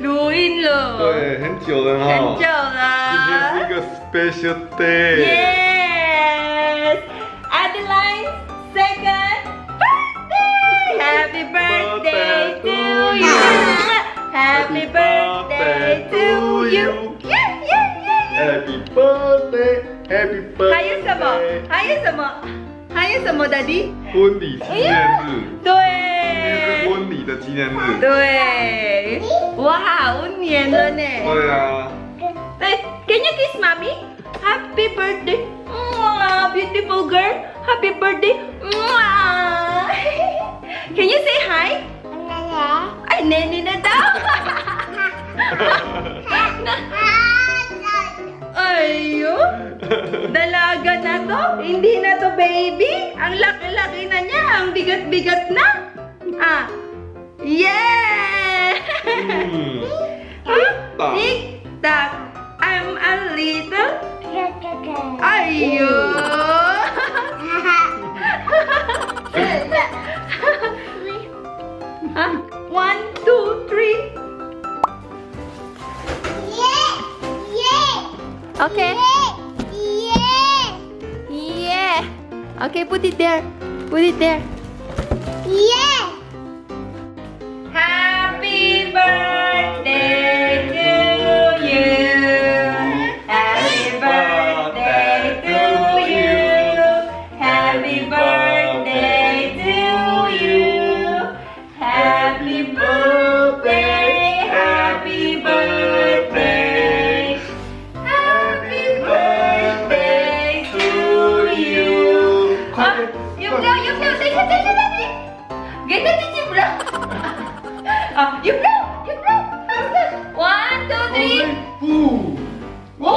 录音了。对，很久了哈。很久了。今天是一个 special day。Yes, Adeline's second birthday. Happy birthday to you. Happy birthday to you. Yeah, yeah, yeah. Happy birthday, Happy birthday。还有什么？还有什么？还有什么，Daddy？婚礼纪念日。对。今天是婚礼的纪念日。对。哇，5年了呢。对啊。Hey, can you kiss mommy? Happy birthday. Mwah, beautiful girl. Happy birthday. Mwah. Can you say hi? Ay, nene na daw. Ayun. Dalaga na to. Hindi na to baby. Ang laki-laki na niya. Ang bigat-bigat na. Ah. Yeah! Tik-tak. I'm a little. Ayun. 1, 2, 3. Okay. Yeah. Okay, put it there. Put it there. Happy birthday to you. Happy birthday to you. Happy birthday to you. Happy birthday. Happy birthday. Happy birthday to you. Ah, yung daw. Dali. Ganda din si bro. Ah, you blow. 1, 2, 3. Wow!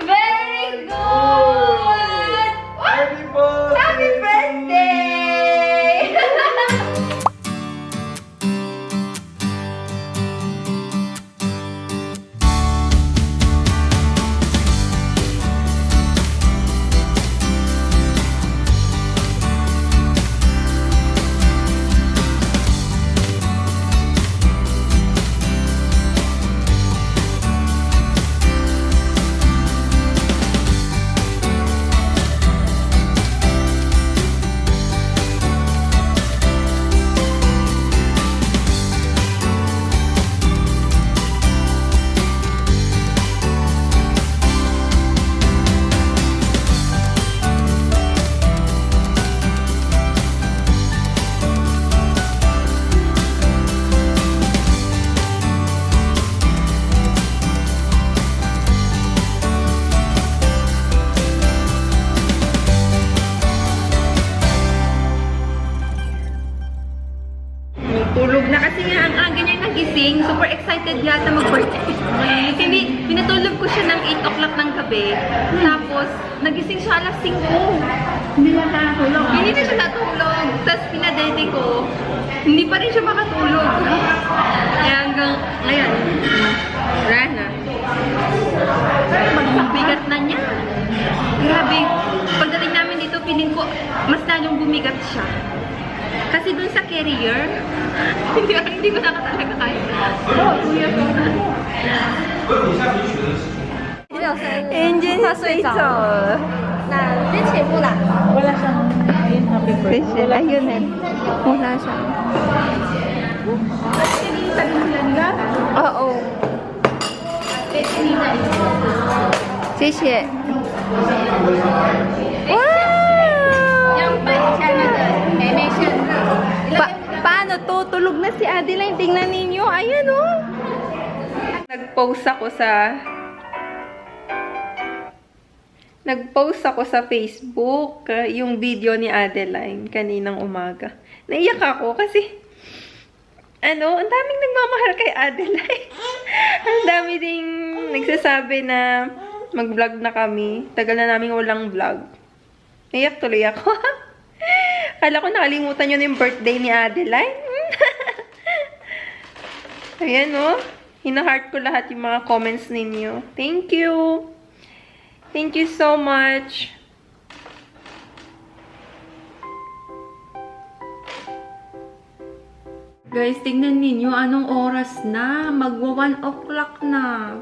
Very good. Happy birthday. Happy birthday. Tulog na kasi nga ang aga niya nagising. Super excited yata mag-birthday. Hindi, pinatulog ko siya ng 8 o'clock ng gabi. Tapos, nagising siya alas 5. Hindi na natulog. Hindi na siya natulog. Tapos, pinadete ko. Hindi pa rin siya makatulog. Kaya hanggang, ayan. Wala na. Bigat na niya. Grabe. Pagdating namin dito, piling ko, mas lalong bumigat siya. Kasi dun sa carrier, hindi ko na talaga kaya. Engine 他睡着了。那先起步啦。Wala siyang happy birthday. Ayun eh. Wala siya. Oo. 谢谢。哇！ Paano to? Tulog na si Adeline. Tingnan ninyo. Ayan o. Nag-post ako sa Facebook yung video ni Adeline kaninang umaga. Naiyak ako kasi ang daming nagmamahal kay Adeline. Ang dami ding nagsasabi na mag-vlog na kami. Tagal na namin walang vlog. Naiyak tuloy ako. Kala ko nakalimutan nyo na yung birthday ni Adeline. Ayan o. Hina-heart ko lahat yung mga comments ninyo. Thank you. Thank you so much. Guys, tingnan ninyo, anong oras na? Magwa 1 o'clock na.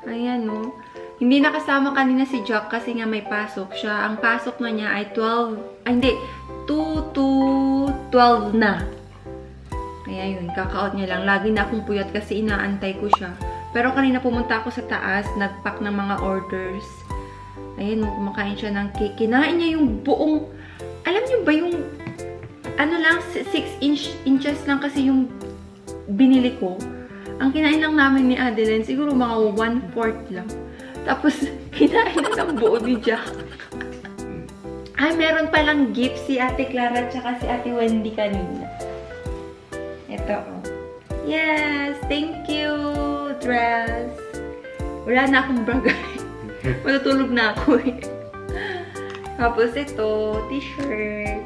Ayan, no? Hindi nakasama kanina si Jack kasi nga may pasok siya. Ang pasok na niya ay 2 to 12 na. Kaya yun, kaka-out niya lang. Lagi na akong puyat kasi inaantay ko siya. Pero kanina pumunta ako sa taas, nagpack ng mga orders. Ayan, no, kumakain siya ng cake. Kinain niya yung buong, alam niyo ba yung, ano lang, 6 inches lang kasi yung binili ko. Ang kinain lang namin ni Adeline, siguro mga 1/4 lang. Tapos, kinain na ng buo ni Jack. Ay, meron palang gift si Ate Clara at saka si Ate Wendy kanina. Ito, oh. Yes! Thank you, dress. Wala na akong bragay. Matutulog na ako eh. Tapos ito, t-shirt.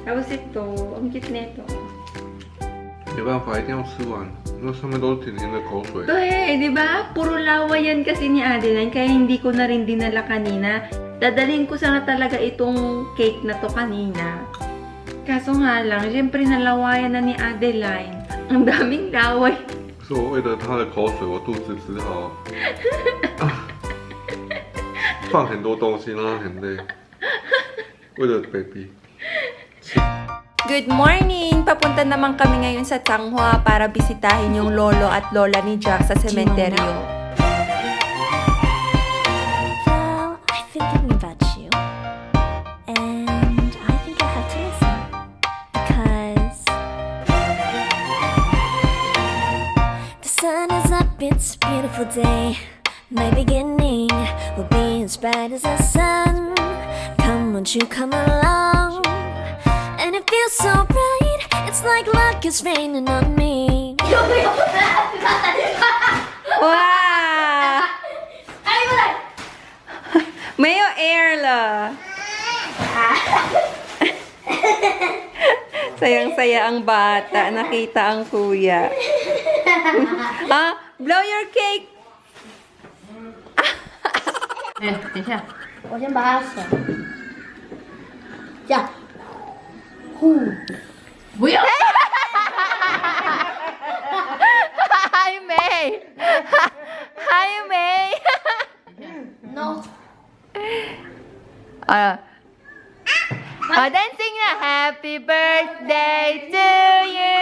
Tapos ito, ang cute nito. 没办法，一定要吃完，那上面都是甜甜的口水。 Ito eh, di ba? Puro lawa yan kasi ni Adeline, kaya hindi ko na rin dinala kanina. Dadalhin ko sana talaga itong cake na to kanina. Kaso nga lang, syempre nalawayan na ni Adeline. Ang daming laway. 是我为了他的口水，我肚子只好放很多东西，让他很累。为了 baby。 Good morning! Papunta naman kami ngayon sa Changhua para bisitahin yung lolo at lola ni Jack sa sementeryo. Well, I've been thinking about you. And I think I have to listen. Because the sun is up, it's a beautiful day. My beginning will be as bright as the sun. Come, won't you come along? And it feels so bright, it's like luck is raining on me. Wow! Mayo air la. Sayang-saya ang bata. Nakita ang kuya. Ah, blow your cake. 哎，等一下，我先把它手这样，呼，不要！Hi, May. Hi, May. no， dancing na. Happy birthday to you.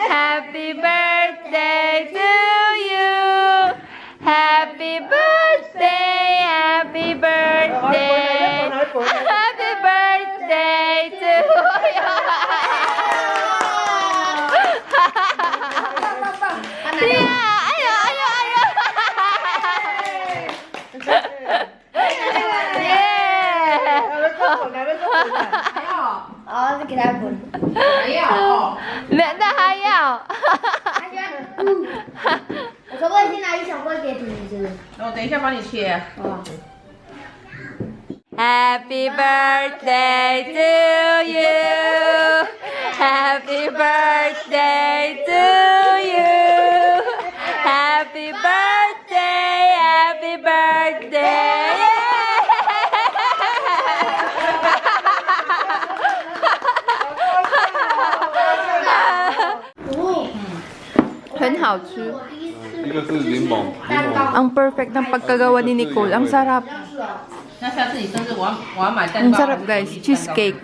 Happy birthday to you. Happy birthday, happy birthday. Happy birthday to you. Yeah, ayo, ayo, ayo. Yeah. 好，再给它滚。还要哦，那还要。他喜欢，我可不可以先拿一小块给婷婷吃？我等一下帮你切。哦。 Happy birthday to you. Happy birthday to you. Happy birthday, happy birthday. 很好吃。一个是柠檬，柠檬。 Ang perfect ng pagkagawa ni Nicole. Ang sarap. 那下次你生日我要买蛋 Ang 糕。 sarap guys. Cheesecake.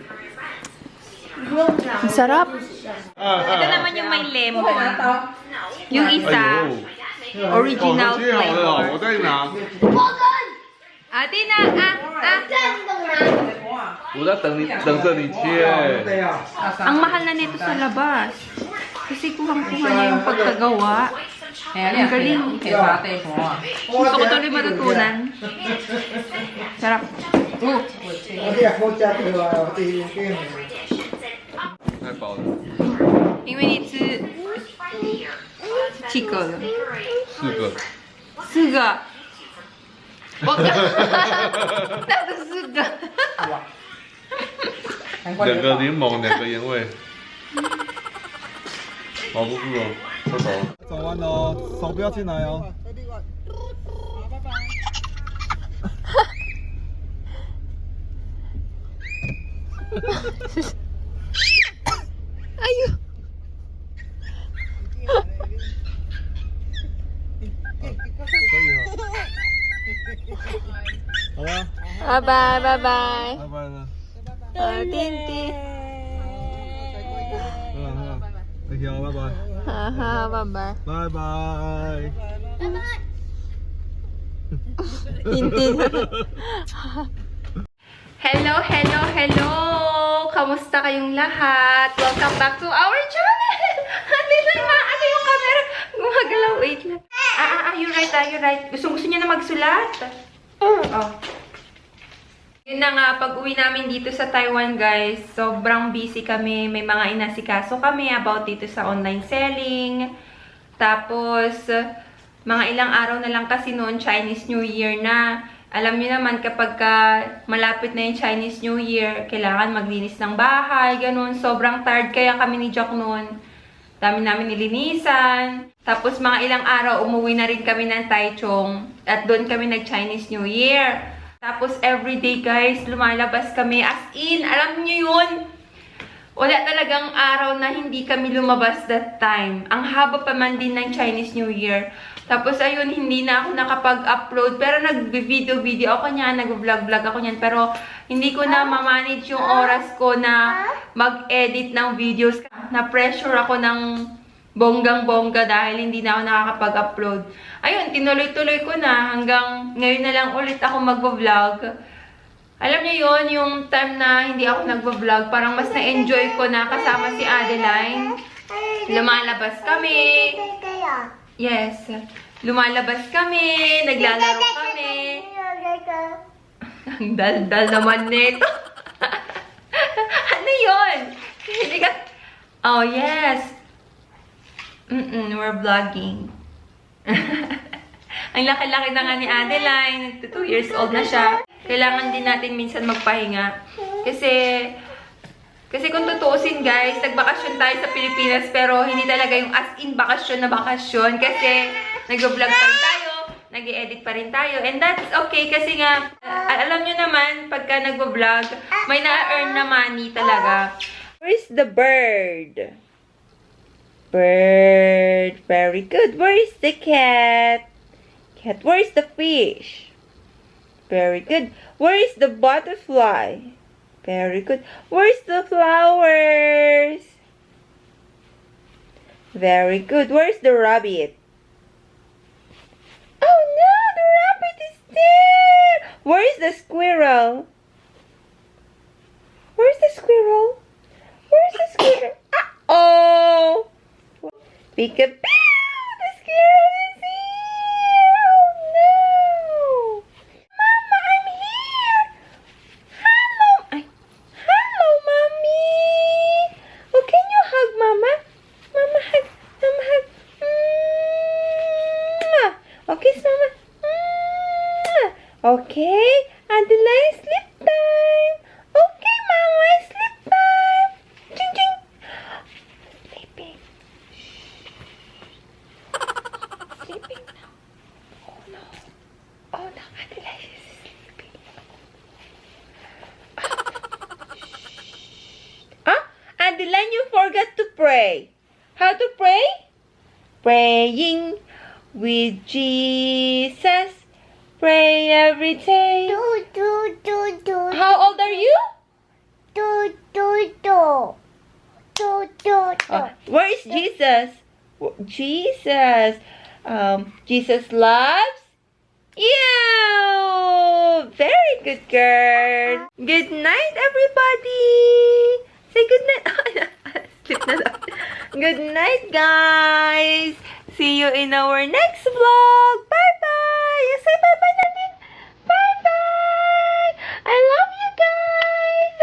Ang sarap. Ito naman yung may lemon. Yung isa, original 我切好了 flavor. 哦，我带你拿。Ate na, 我在等你，等着你切。 ang mahal na nito sa labas. Kasi kuhang-kuha niya yung pagkagawa. 哎呀，你可以把对婆啊。 Gusto ko tuloy matutunan. Sarap. Oh, 太饱了。因为你吃几个了？ 4个。 四个。我那个四个。 难怪2个柠檬，2个盐味。好不饿哦，太饱了。走完了哦，手不要进来哦。Bye-bye, bye-bye. 拜拜了。 Tintin. 再见，拜拜。 Haha, bye-bye. 拜拜。 Tintin. Hello, hello, hello! Kamusta kayong lahat? Welcome back to our channel! Ano yung camera? Gumagalaw, wait lang. You're right. Gusto niya na magsulat? Oh. Yun na nga, pag-uwi namin dito sa Taiwan, guys, sobrang busy kami. May mga inasikaso kami about dito sa online selling. Tapos, mga ilang araw na lang kasi noon, Chinese New Year na. Alam niyo naman, kapag malapit na yung Chinese New Year, kailangan maglinis ng bahay, ganun. Sobrang tired kaya kami ni Jack noon. Dami namin nilinisan. Tapos mga ilang araw, umuwi na rin kami ng Taichung. At doon kami nag-Chinese New Year. Tapos everyday, guys, lumalabas kami. As in, alam niyo yun? Wala talagang araw na hindi kami lumabas that time. Ang haba pa man din ng Chinese New Year. Tapos ayun, hindi na ako nakapag-upload. Pero nag-video ako niyan, nag-vlog ako niyan. Pero hindi ko na ma-manage yung oras ko na mag-edit ng videos. Na-pressure ako ng bonggang-bongga dahil hindi na ako nakakapag-upload. Ayun, tinuloy-tuloy ko na hanggang ngayon na lang ulit ako mag-vlog. Alam niyo yon, yung time na hindi ako nag-vlog, parang mas na-enjoy ko na kasama si Adeline. Lumalabas kami. Yes. Lumalabas kami, naglalaro kami. Ang dal-dal naman nito. Ano yun? Hindi ka... Oh, yes. We're vlogging. Ang laki-laki na nga ni Adeline. 2 years old na siya. Kailangan din natin minsan magpahinga. Kasi kung tutuusin, guys, nagbakasyon tayo sa Pilipinas, pero hindi talaga yung as in bakasyon na bakasyon. Kasi nag-vlog pa rin tayo, nag-edit pa rin tayo. And that's okay kasi nga, alam nyo naman, pagka nag-vlog, may na-earn na money talaga. Where's the bird? Bird. Very good. Where's the cat? Cat. Where's the fish? Very good. Where's the butterfly? Very good. Where's the flowers? Very good. Where's the rabbit? Oh no, the rabbit is there. Where's the squirrel? Where's the squirrel? Where's the squirrel? Oh! Peekaboo! The squirrel is here! Oh no! Mama, I'm here! Hello! Hello, Mommy! Oh, can you hug Mama? Mama hug! Mama hug! Oh, kiss Mama! Okay, Adeline, sleep time! Okay, Mama, sleep time! Ching ching! Sleeping. Sleeping now. Oh no. Oh no, Adeline is sleeping. Adeline, you forgot to pray. How to pray? Praying with Jesus. Pray every day. How old are you? Where is Jesus? Jesus. Jesus loves you. Very good girl. Good night, everybody. Say good night. Sleep na lang. Good night, guys. See you in our next vlog. Bye-bye. Say bye-bye natin. Bye-bye. I love you guys.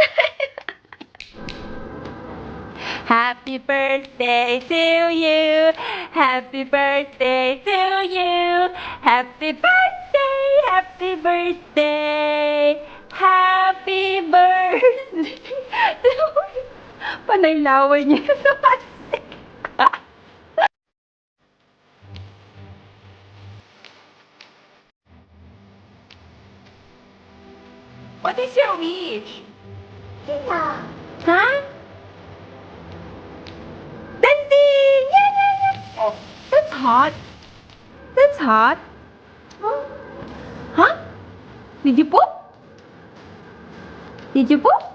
Happy birthday to you. Happy birthday to you. Happy birthday. Happy birthday. Happy birthday. Panay laway niya sa plastic. What is your wish? Huh? Dancing! Yeah. Oh, that's hot. That's hot. Huh? Did you poop? Did you poop?